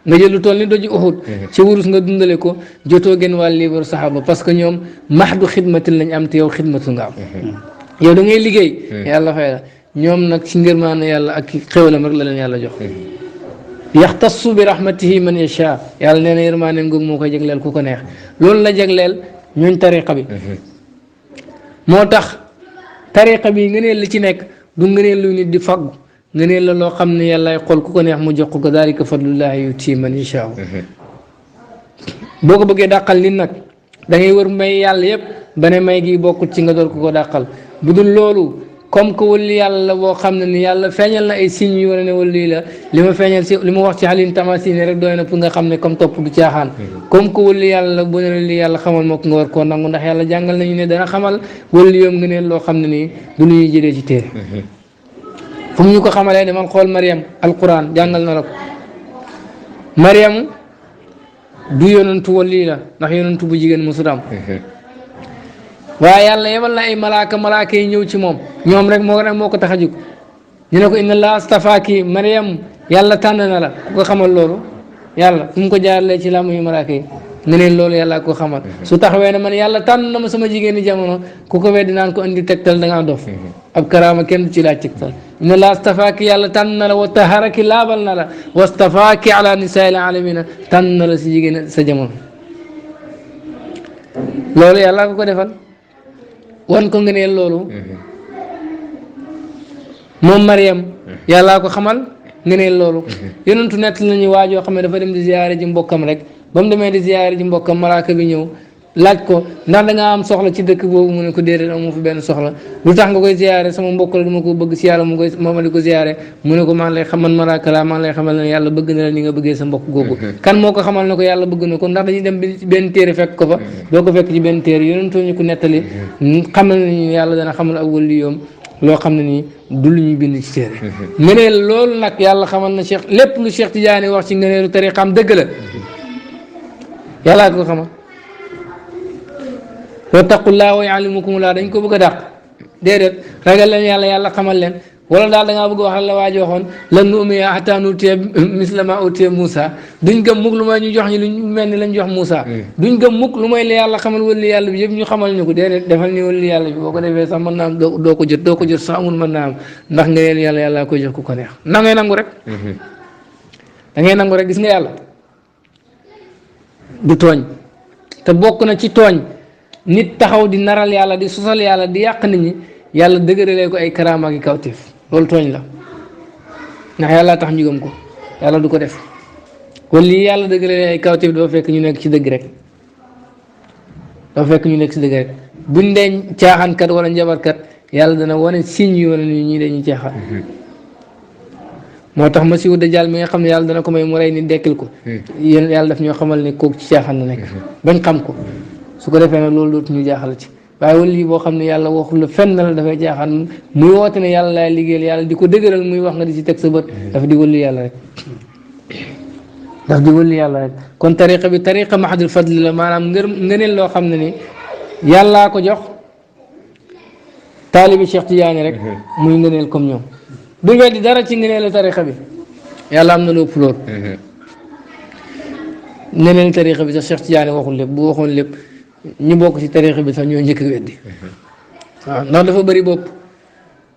nga jël lu toll ni doju Uhud ci wurus nga dundale ko jotoo genn wàll libar saxaaba parce que ñoom maxdu xidmatin lañ am te yow xidmatu nga am yow da ngay liggéey yàlla fay la ñoom nag ci ngërmaane yàlla ak xéwalam rek la leen yàlla jox yaxtassu bi rahmatihi man yasha yàlla nee na yërmaane googu moo koy jagleel ku ko neex loolu la jagleel ñooñ tariqa bi moo tax tariqa bi ngëneel li ci nekk du ngëneel lu nit di faggu ngëneel la loo xam ne yàllaay xool ku ko neex mu jox ko daalika fadlullahi yuti man yasha boo ko bëggee dàqal nit nag da ngay wër may yàlla yëpp ba ne may gi bokkut ci nga door ko dàqal bu dul loolu comme que wali yàlla la boo xam ne ni yàlla feeñal na ay signes yu wane ne wali la li ma feeñal si li ma wax ci xalin tamasini rek doy na pour nga xam ne comme topp du caaxaan comme que wali yàlla la bu ne li yàlla xamal moo ko nga war koo nangu ndax yàlla jàngal nañu ne dana xamal wali yoom nga neen loo xam ne nii du lu ñuy jëlee ci téere fu mu ñu ko xamalee demal xool Mariam alquran jàngal na la ko Mariam du yonantu wali la ndax yonantu bu jigéen mosu am waaye yàlla yebal na ay malaaka yi ñëw ci moom ñoom rek moo ko tax a jóg ñu ne ko inna laa stafaaki Mariam yàlla tànn na la ku ko xamal loolu yàlla fu mu ko jaaralee ci làmb yu malaaka yi ne leen loolu yàlla ko xamal su taxawee ne man yàlla tànn na ma sama jigéen ñi jamono ku ko weddi naan ko indi tegtal da ngaa dof ab karaama kenn du ci laaj tegtal inna laa stafaaki yàlla tànn na la wa taharaki laabal na la wa stafaaki ala nisaa'il aalamina tànn na la si jigéen sa jamono loolu yàlla ko defal wan ko ngëneel loolu moom Mariam yàllaa ko xamal ngëneel loolu yonentu nett nañu waajoo xam ne dafa dem di ziyaare ji mbokkam rek ba mu demee di ziyaare ji mbokkam malaaka bi ñëw laaj ko ndax da nga am soxla ci dëkk boobu mu ne ko déedéet amu fi benn soxla lu tax nga koy ziyaare sama mbokk la dama ko bëgg si yàlla ma di ko ziyaare mu ne ko maa ngi lay xamal malaaka laa maa ngi lay xamal ne yàlla bëgg na la ni nga bëggee sa mbokk googu kan moo ko xamal ne ko yàlla bëgg na ko ndax dañuy dem ci benn téere fekk ko fa doo ko fekk ci benn téere yonentoo ñu ko nettali xamal nañu yàlla dana xamal ak wali yoom loo xam ne nii du lu ñuy bind ci téere ngëneel loolu nag yàlla xamal na Cheikh lépp lu Cheikh Tidiane wax ci ngëneelu tariqaam dëgg la yàllaa ko xamal wattaqullaaha wa yuallimukumullaah dañ ko bëgg a dàq déedéet ragal leen yàlla xamal leen wala daal da ngaa bëgg wax la waa ji waxoon lan nu'mina hattaa nu'tiya misla maa utiya Moussa duñ gëm mukk lu may ñu jox ñi lu mel ni lañ jox Moussa duñ gëm mukk lu may li yàlla xamal wali yàlla bi yëpp ñu xamal ñu ko déedéet defal ni wali yàlla bi boo ko defee sax mën naa am doo ko jot sax amul mën naa am ndax nga leen yàlla koy jox ku ko neex na ngay nangu rek da ngay nangu rek gis nga yàlla du tooñ te bokk na ci tooñ nit taxaw di naral yàlla di sosal yàlla di yàq nit ñi yàlla dëgëralee ko ay karaama gi kawteef loolu tooñ la ndax yàlla tax ñu gëm ko yàlla du ko def wala lii yàlla dëgg la ay kawteef dafa fekk ñu nekk ci dëgg rek dafa fekk ñu nekk ci dëgg rek buñ dee caaxaankat wala njabarkat yàlla dana wane signe yi wala ñii dañuy caaxaan moo tax masiihu dajjaal mi nga xam ne yàlla dana ko may mu rey ni dekkil ko yéen yàlla daf ñoo xamal ne kooku ci caaxaan la nekk bañ xam ko su ko defee nag loolu dootu ñu jaaxal ci waaye wala lii boo xam ne yàlla waxul la fenn la dafay jaaxaan muy woote ne yàlla laay liggéeyal yàlla di ko dëgëral muy wax nga di ci teg sa bët dafa di wëllu yàlla rek daf di wëllu yàlla rek kon tariqa bi tariqa mahadul fadli la maanaam ngëneel loo xam ne ni yàllaa ko jox taalibi Cheikh Tidiane rek muy ngëneel comme ñoom du weddi dara ci ngëneelu tariqa bi yàlla am na lu ëpp loolu ngëneelu tariqa bi sax Cheikh Tidiane waxul lépp bu waxoon lépp ñu bokk ci tariqa bi sax ñoo njëkk a weddi waaw ndax dafa bëri bopp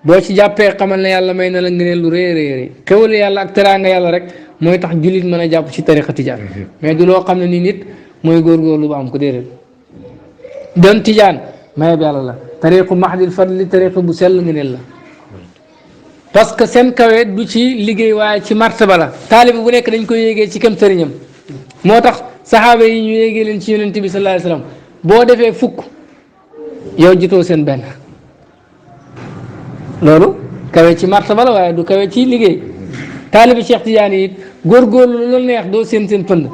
boo ci jàppee xamal ne yàlla may na la ngëneel lu rëy rëy rëy xewal yàlla ak teraanga yàlla rek mooy tax jullit mën a jàpp ci tariqa Tijaan mais du loo xam ne ni nit mooy góorgóorlu ba am ko déedéet doon Tijaan mayeb yàlla la tariqu mahdil fadli tariqa bu sell ngëneel la parce que seen kawe du ci liggéey waaye ci martaba la taalibe bu nekk dañ koy yéegee ci kem sëriñam moo tax saxaaba yi ñu yéegee leen ci yonent bi sallallahu alayhi wa sallam boo defee fukk yow jitoo seen benn loolu kawe ci martaba la waaye du kawe ci liggéey taalibe Cheikh Tidiane yi it góorgóorlu lu la neex doo seen pënd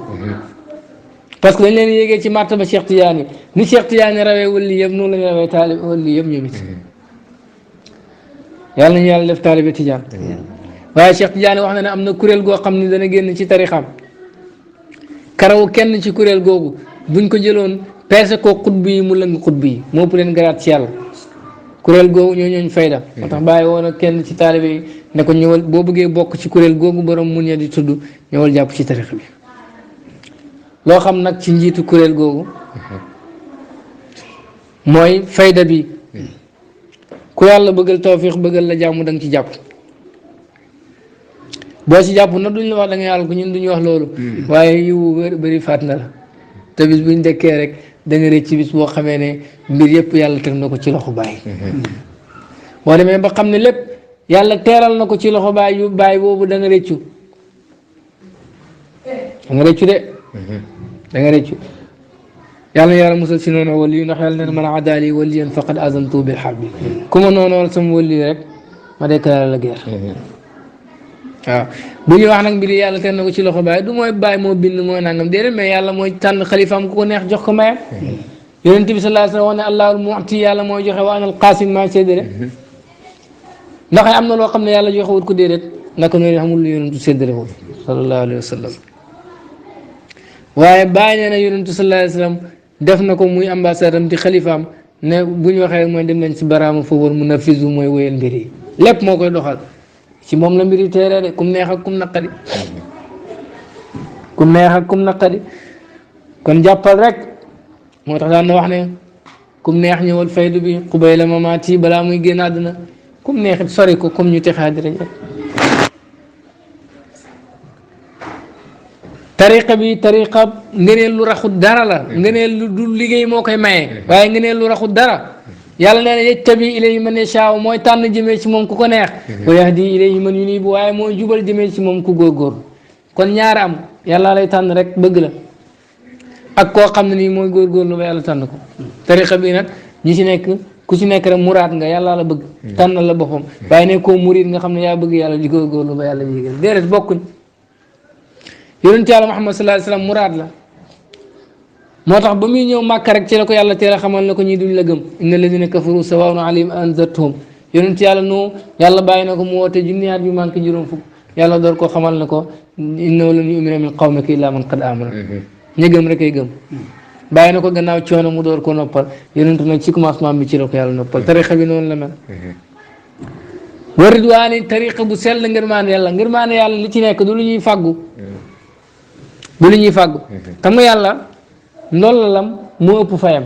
parce que dañ leen yéegee ci martaba Cheikh Tidiane yi ni Cheikh Tidiane rawee wali yëpp noonu la ñu rawee taalibe wali yëpp ñoom it yàlla nañu yàlla def taalibe Tidiane waaye Cheikh Tidiane wax na ne am na kuréel goo xam ni dana génn ci tarixam karawu kenn ci kuréel googu buñ ko jëloon peese ko xutb yi mu lëng xutb yi moo ëpp leen garaat ci yàlla kuréel googu ñooñ fayda moo tax bàyyi woon ak kenn ci taalibe yi ne ko ñëwal boo bëggee bokk ci kuréel googu borom mun ya di tudd ñëwal jàpp ci tarixa bi loo xam nag ci njiitu kuréel googu mooy fayda bi ku yàlla bëggal tawfiix bëggal la jàmm da nga ci jàpp boo ci jàpp nag duñ la wax da nga yàlla ko ñun duñu wax loolu waaye yiwu bëri faat na la te bis buñ dekkee rek da nga rëcc bis boo xamee ne mbir yëpp yàlla teg na ko ci loxo baay boo demee ba xam ne lépp yàlla teeral na ko ci loxo baay yu baay boobu da nga rëccu da nga rëccu de da nga rëccu yàlla na yàlla musal si noonu wali yu ndax yàlla ne man adaali waliyan faqad azantu bil harbi ku ma noonu sama wali rek ma déclaré la guerre waaw bu ñuy wax nag mbiri yàlla teg na ko ci loxo baay du mooy baay moo bind mooy nangam déedéet mais yàlla mooy tànn xalifaam ku ko neex jox ko mayam yonent bi sallallahu alayhi wa sallam wax ne allahul mu'ti yàlla mooy joxe wa anal qaasim maa séddale ndax am na loo xam ne yàlla joxe wut ko déedéet naka noonu xamul lu yonentu séddale wut sallallahu alayhi wa sallam waaye bàyyi nee na yonentu sallallahu alayhi wa sallam def na ko muy ambassadeur am di xalifaam ne bu ñu waxee mooy dem nañ si baraama foofu war mu nafisu mooy wéyal mbir yi lépp moo koy doxal ci moom la mbiri teeree de kum neex ak kum naqadi kum neex ak kum naqadi kon jàppal rek moo tax daan na wax ne kum neex ñëwal faydu bi xubay la mamaati balaa muy génn àdduna kum neexit sori ko comme ñu texaadi rek tariqa bi tariqa ngëneel lu raxut dara la ngëneel lu du liggéey moo koy maye waaye ngëneel lu raxut dara yàlla nee na yajtabi ilayhi man yashaa mooy tànn jëmee ci moom ku ko neex wa yahdi ilayhi man yunib waaye mooy jubal jëmee ci moom ku góorgóor kon ñaar am yàlla lay tànn rek bëgg la ak koo xam ne nii mooy góorgóorlu ba yàlla tànn ko tariqa bi nag ñi ci nekk ku ci nekk rek muraad nga yàlla la bëgg tànnal la boppam waaye ne koo murid nga xam ne yaa bëgg yàlla di góorgóorlu ba yàlla yégal déedéet bokkuñ yonent yàlla Muhammad sallallahu alayhi wa sallam muraad la moo tax ba muy ñëw màkka rek ci la ko yàlla teel a xamal na ko ñii duñ la gëm inna alladina kafaru sawaun alayhim anzartahum yonent yàlla noo yàlla bàyyi na ko mu woote junniyaat yu manqué juróom fukk yàlla door ko xamal na ko innahu lan yu'mina min qawmika illa man qad amana ña gëm rek ay gëm bàyyi na ko gannaaw coono mu door ko noppal yonent nag ci commencement bi ci la ko yàlla noppal tariqa bi noonu la mel wa ridwaani tariqa bu sell ngërmaane yàlla li ci nekk du lu ñuy fàggu du lu ñuy fàggu xam nga yàlla ndolalam moo ëpp fayam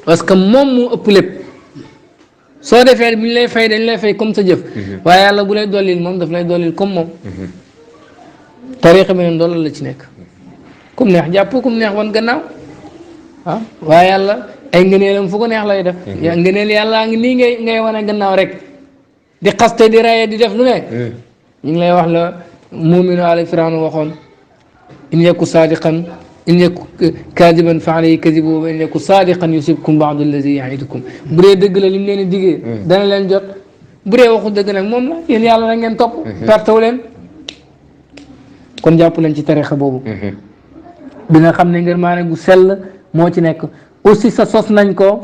parce que moom moo ëpp lépp soo defee bu ñu lay fay dañ lay fay comme sa jëf waaye yàlla bu lay dollil moom daf lay dollil comme moom tariqa bi ne ndolal la ci nekk kum neex jàpp kum neex wan gannaaw ah waaye yàlla ay ngëneelam fu ko neex lay def ngëneel yàlla ngi nii ngay wane gannaaw rek di xaste di raye di def lu ne ñu ngi lay wax la muuminu ala Firawna waxoon in yaku saadiqan in yaku kaadiban fa alayhi kadibu wa in yaku saadiqan yusibkum baadu allazi yaidukum bu dee dëgg la li mu leen di digee dana leen jot bu dee waxu dëgg nag moom la yéen yàlla na ngeen topp pertaw leen kon jàpp leen ci tarixa boobu bi nga xam ne ngërmaane gu sell moo ci nekk aussi sa sos nañ ko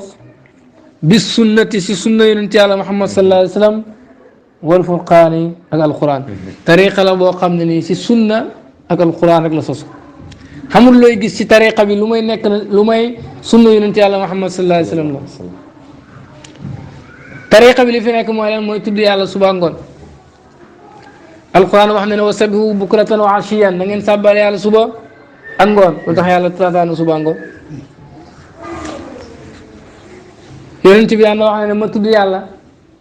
bis sunnati si sunna yonent yàlla Muhammad sallallahu alayhi wa sallam wal furqaani ak alquran tariqa la boo xam ne nii si sunna ak alquran rek la sos xamul looy gis ci tariqa bi lu may nekk lu may sunna yonent yàlla Muhammad sallallahu alayhi wa sallam la tariqa bi li fi nekk mooy lan mooy tudd yàlla suba ngoon alquran wax na ne wa sabihu bukratan wa ashiyan na ngeen sàbbal yàlla suba ak ngoon lu tax yàlla taataanu suba ngoon yonent bi daan wax ne ma tudd yàlla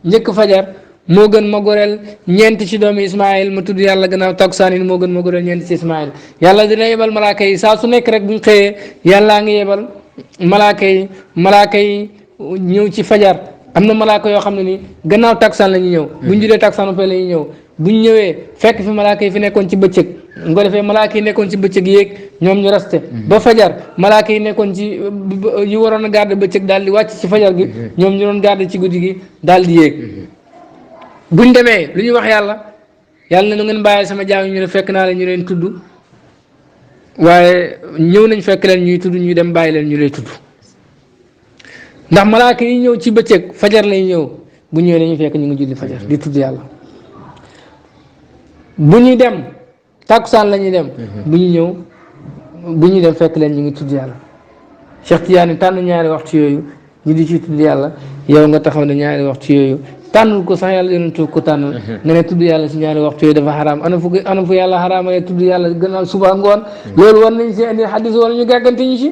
njëkk fajar moo gën ma goreel ñeent ci doomi Ismaïl ma tudd yàlla gannaaw takkusaan moo gën ma goreel ñeent ci Ismaïl yàlla dina yebal malaaka yi saa su nekk rek buñ xëyee yàllaa ngi yebal malaaka yi ñëw ci fajar am na malaaka yoo xam ne ni gannaaw takkusaan la ñuy ñëw buñ julee takkusaan ba la ñuy ñëw buñ ñëwee fekk fi malaaka yi fi nekkoon ci bëccëg nga ko defee malaaka yi nekkoon ci bëccëg yéeg ñoom ñu resté ba fajar malaaka yi nekkoon ci yu waroon a garder bëccëg daal di wàcc ci fajar gi ñoom ñu doon garder ci guddi gi daal di yéeg buñ demee lu ñu wax yàlla na nu ngeen bàyyi sama jaam ñu ne fekk naa leen ñu leen tudd waaye ñëw nañ fekk leen ñuy tudd ñuy dem bàyyi leen ñu lay tudd ndax malaaka yi ñëw ci bëccëg fajar lay ñëw bu ñëwee dañuy fekk ñu ngi julli fajar di tudd yàlla bu ñuy dem tàkkusaan la ñuy dem bu ñuy dem fekk leen ñu ngi tudd yàlla Cheikh Tidiane tànn ñaari waxtu yooyu ñu di ci tudd yàlla yow nga taxaw ne ñaari waxtu yooyu tànnul ko sax yàlla yonentu ko tànnal nga ne tudd yàlla si ñaari waxtu yooyu dafa xaraam ana fu yàlla xaraamale tudd yàlla gannaaw suba ngoon loolu war nañ si indi xadis wala ñu gàggante ñu si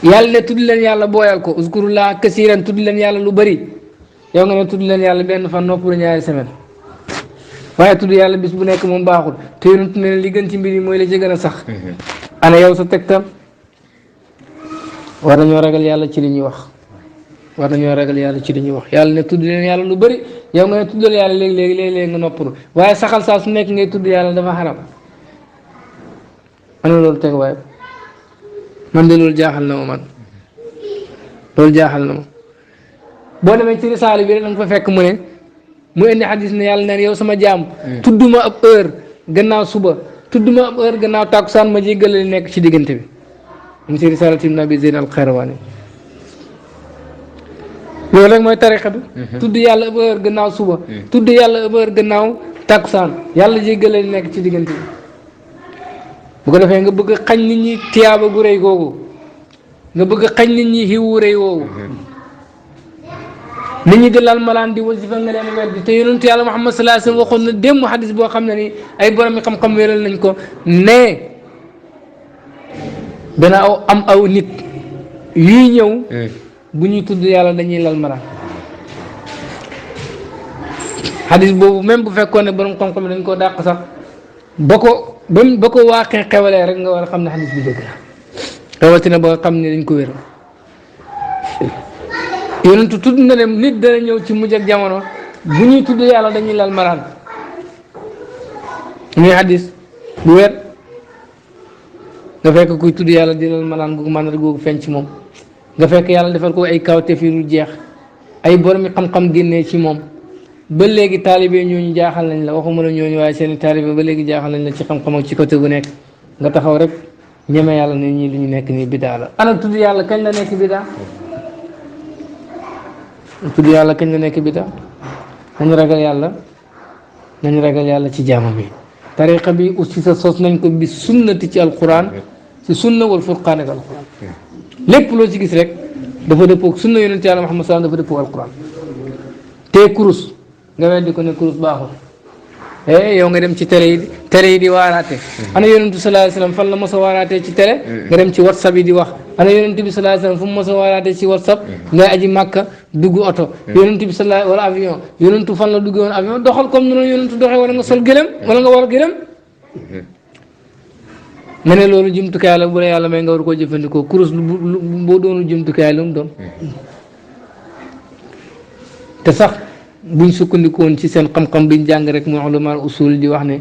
yàlla ne tudd leen yàlla booyal ko uskurullah kasiran tudd leen yàlla lu bëri yow nga ne tudd leen yàlla benn fan nopp la ñaari semaine waaye tudd yàlla bis bu nekk moom baaxul te yonentu ne li gën ci mbir yi mooy la ci gën a sax ana yow sa tegtal war nañoo ragal yàlla ci li ñuy wax yàlla ne tudd leen yàlla lu bëri yow nga ne tuddal yàlla léegi-léegi nga noppalu waaye saxal saa su nekk ngay tudd yàlla dafa xaram ana loolu teg waaye man de loolu jaaxal na ma boo demee ci risaale bi rek da nga fa fekk mu ne mu indi xadis ne yàlla neen yow sama jaam tudduma ab heure gannaaw suba tudduma ab heure gannaaw tàkkusaan ma jéggale li nekk ci diggante bi mu ci risaalatim nabi Zeyn al Xayrawaani loolu rek mooy tariqa bi tudd yàlla ab heure gannaaw suba tudd yàlla ab heure gannaaw tàkkusaan yàlla jéggale li nekk ci diggante bi bu ko defee nga bëgg xañ nit ñi tiyaaba gu rëy googu nga bëgg xañ nit ñi xiwu rëy woowu nit ñi di lal malaan di wasifa nga leen weddi te yonentu yàlla Muhammad sallallahu alayhi wasallam waxoon na démb xadis boo xam ne ni ay borom xam-xam wéral nañ ko ne dana am aw nit yuy ñëw bu ñuy tudd yàlla dañuy lal malaan xadis boobu même bu fekkoon ne borom xam-xam dañ koo dàq sax ba ko waaqee xewalee rek nga war a xam ne xadis bi dëgg la rawatina ba nga xam ne dañ ko wéral yonentu tudd na ne nit dana ñëw ci mujj ak jamono bu ñuy tudd yàlla dañuy lal maraan muy hadis bu wér nga fekk kuy tudd yàlla di lal maraan googu màndar googu feeñ ci moom nga fekk yàlla defal ko ay kawteef yu dul jeex ay boromi xam-xam génnee ci moom ba léegi taalibe ñooñu jaaxal nañ la waxuma la ñooñu waaye seeni taalibe ba léegi jaaxal nañ la ci xam-xam ak ci côté bu nekk nga taxaw rek ñeme yàlla ne ñii li ñu nekk nii bidaa la ana tudd yàlla kañ la nekk bidaa tudd yàlla kañ la nekk bidaa nañu ragal yàlla ci jaamam yi tariqa bi aussi sa sos nañ ko bi sunnati ci alquran ci sunna wal furqaan ak alquran lépp loo ci gis rek dafa dëppoo sunna yonent yàlla Muhammad sallallahu dafa dëppoo alquran te kurus nga weddi ko ne kurus baaxul yow nga dem ci télé yi di waaraate ana yonentu sallallahu alayhi wasallam fan la mos a waaraatee ci télé nga dem ci whatsapp yi di wax ana yonent bi sallallahu alayhi wasallam fu mu mos a waaraatee ci whatsapp ngay aji màkka dugg oto yonent bi sallallahu wala avion yonentu fan la duggee woon avion doxal comme noonu yonentu doxee wala nga sol gëlëm wala nga war gëlëm nga ne loolu jumtukaay la bu la yàlla may nga war koo jëfandikoo kurus boo doonu jumtukaay lu mu doon te sax buñ sukkandikoon ci seen xam-xam biñ jàng rek mu ulama usul di wax ne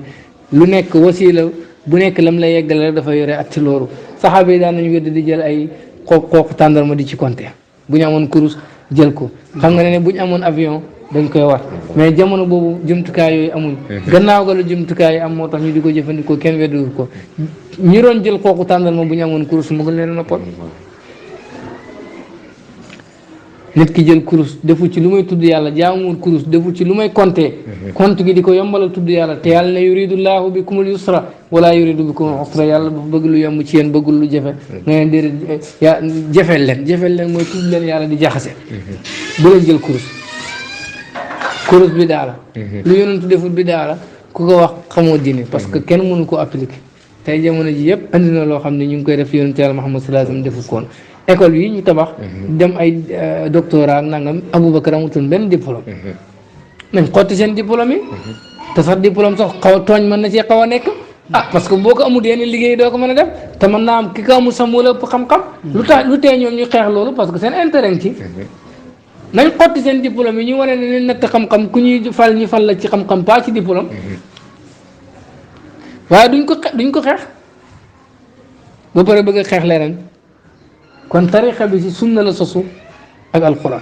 lu nekk wasila bu nekk lam la yeggale rek dafa yore at ci loolu saxaaba yi daan nañu wedd di jël ay xooxu tàndarma di ci compter bu ñu amoon kurus jël ko xam nga ne bu ñu amoon avion dañ koy war mais jamono boobu jumtukaay yooyu amul gannaaw ga la jumtukaay yi am moo tax ñu di ko jëfandikoo kenn weddiwul ko ñi doon jël xooxu tàndarma bu ñu amoon kurus mu gën leen noppal nit ki jël kurus deful ci lu may tudd yàlla jaamuwul kurus deful ci lu may compter compte gi di ko yombalal tudd yàlla te yàlla ne yuridullahu bikumul yusra wala yuridu bikumul usra yàlla dafa bëgg lu yomb ci yéen bëggul lu jafe nga leen déedéet yaa jafeel leen mooy tudd leen yàlla di jaxase bu leen jël kurus bi daala lu yonentu deful bi daala ku ko wax xamoo diine parce que kenn mënu ko appliquer tey jamono ji yëpp andi na loo xam ne ñu ngi koy def yonentu yàlla Muhammad sallallahu alayhi wasallam defu koon école yi ñu tabax dem ay doctorat ak nangam Aboubacar amutoon benn diplôme nañ xotti seen diplôme yi te sax diplôme sax xaw a tooñ mën na cee xaw a nekk parce que boo ko amul yenn liggéey doo ko mën a def te mën naa am ki ko amul sax moo la ëpp xam-xam lu tee ñoom ñu xeex loolu parce que seen intérêt ci nañ xotti seen diplôme yi ñu wane ne leen natt xam-xam ku ñuy fal ñu fal la ci xam-xam pas ci diplôme waaye duñ ko xeex ba pare bëgg a xeex leneen kon tarixa bi ci sunna la sosu ak alquran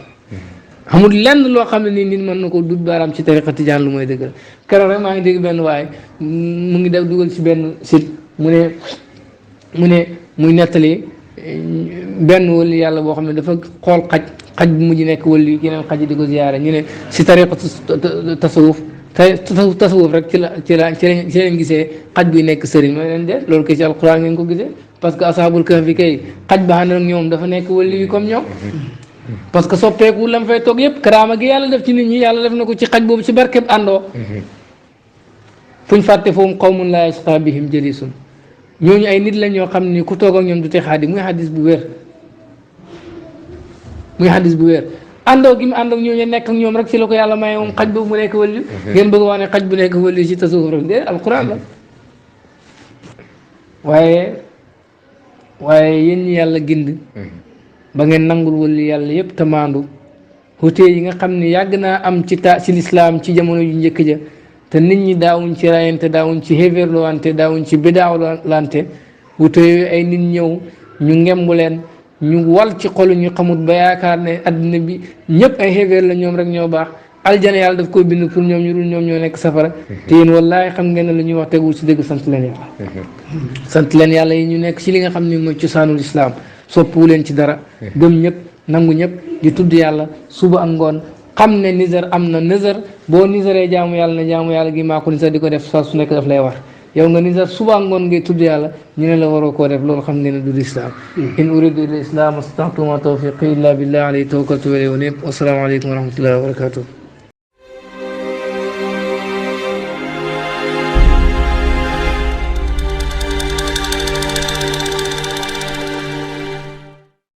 amul lenn loo xam ne nii nit mën na ko dut baaraam ci tarixa tijaan lu mooy dëgg la keroog rek maa ngi dégg benn waaye mu ngi def dugal ci benn site mu ne muy nettali benn wali yàlla boo xam ne dafa xool xaj bu mujj nekk wali yeneen xaj yi di ko ziyaare ñu ne si tarixa tasawuf tasawuf rek ci lañ gisee xaj buy nekk sëriñ mooy leen de loolu kay ci alquran ngeen ko gisee parce que asaabul kahfi kay xaj ba ànd ak ñoom dafa nekk wali comme ñoom parce que soppeeku lam fay toog yëpp karaama gi yàlla def ci nit ñi yàlla def na ko ci xaj boobu ci barkeb àndoo fuñ fàtte foofu qawmun laa yashqaa bihim jalisun ñooñu ay nit la ñoo xam ni ku toog ak ñoom du te xaadi muy xadis bu wér àndoo gi mu ànd ak ñooñu nekk ak ñoom rek ci la ko yàlla maye moom xaj boobu mu nekk wali ngeen bëgg wax ne xaj bu nekk wali ci tasawuf rek de alquran la waaye yéen ñi yàlla gind ba ngeen nangul wali yàlla yëpp te maandu xutee yi nga xam ne yàgg naa am ci lislaam ci jamono yu njëkk ja te nit ñi daawuñ ci rayante daawuñ ci xéeféerlowante daawuñ ci bidaawlante wute yooyu ay nit ñëw ñu ngembu leen ñu wal ci xolu ñu xamut ba yaakaar ne adduna bi ñëpp ay xéeféer la ñoom rek ñoo baax aljana yàlla daf koy bind pour ñoom ñu dul ñoom ñoo nekk safara te yéen wallaahi xam ngeen ne lu ñuy wax tegul si dëgg sant leen yàlla sant leen yàlla yi ñu nekk ci li nga xam ne mooy cosaanul islaam soppiwu leen ci dara gëm ñëpp nangu ñëpp di tudd yàlla suba ak ngoon xam ne nisar am na nisar boo nisaree jaamu yàlla ne jaamu yàlla gi maa ko nisar di ko def saa su nekk daf lay war yow nga nisar suba ak ngoon ngay tudd yàlla ñu ne la waroo koo def loolu xam ngeen ne du lislaam in uridu illa islam astata'tu ma tawfiqi illa billah alayhi tawakkaltu wa ilayhi unib wa salaamu aleykum wa rahmatullahi wa barakatuh